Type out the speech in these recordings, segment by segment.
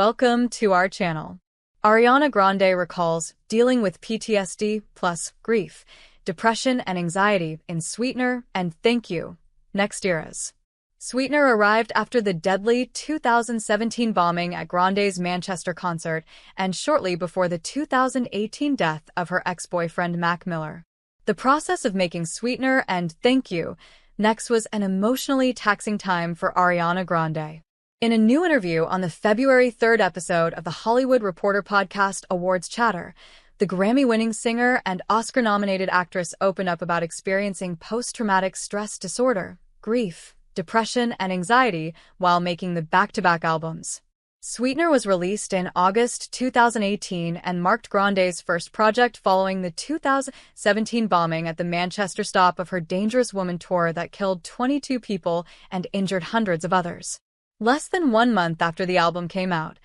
Welcome to our channel. Ariana Grande recalls dealing with PTSD plus grief, depression and anxiety in Sweetener and Thank You, Next Eras. Sweetener arrived after the deadly 2017 bombing at Grande's Manchester concert and shortly before the 2018 death of her ex-boyfriend Mac Miller. The process of making Sweetener and Thank You, Next was an emotionally taxing time for Ariana Grande. In a new interview on the February 3rd episode of the Hollywood Reporter podcast Awards Chatter, the Grammy-winning singer and Oscar-nominated actress opened up about experiencing post-traumatic stress disorder, grief, depression, and anxiety while making the back-to-back albums. Sweetener was released in August 2018 and marked Grande's first project following the 2017 bombing at the Manchester stop of her Dangerous Woman tour that killed 22 people and injured hundreds of others. Less than 1 month after the album came out,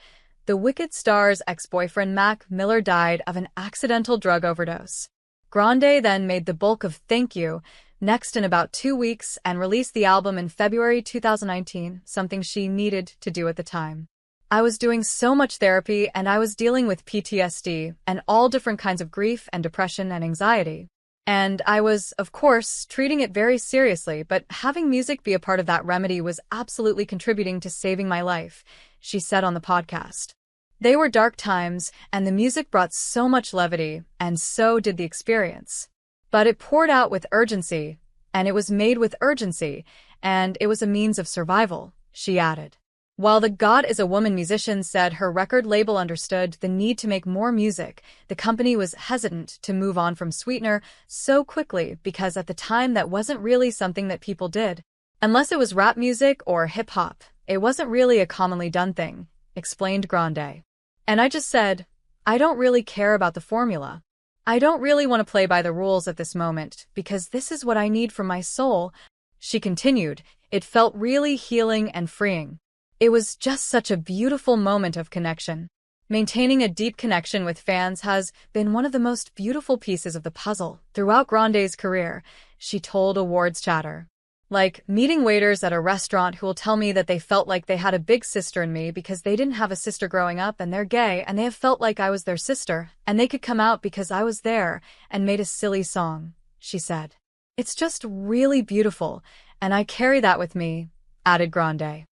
the Wicked star's ex-boyfriend Mac Miller died of an accidental drug overdose. Grande then made the bulk of Thank You, Next in about 2 weeks and released the album in February 2019, something she needed to do at the time. I was doing so much therapy and I was dealing with PTSD and all different kinds of grief and depression and anxiety. And I was, of course, treating it very seriously, but having music be a part of that remedy was absolutely contributing to saving my life, she said on the podcast. They were dark times, and the music brought so much levity, and so did the experience. But it poured out with urgency, and it was made with urgency, and it was a means of survival, she added. While the God is a Woman musician said her record label understood the need to make more music, the company was hesitant to move on from Sweetener so quickly because at the time that wasn't really something that people did. Unless it was rap music or hip-hop, it wasn't really a commonly done thing, explained Grande. And I just said, I don't really care about the formula. I don't really want to play by the rules at this moment because this is what I need from my soul. She continued, it felt really healing and freeing. It was just such a beautiful moment of connection. Maintaining a deep connection with fans has been one of the most beautiful pieces of the puzzle throughout Grande's career, she told Awards Chatter. Like meeting waiters at a restaurant who will tell me that they felt like they had a big sister in me because they didn't have a sister growing up and they're gay and they have felt like I was their sister and they could come out because I was there and made a silly song, she said. It's just really beautiful and I carry that with me, added Grande.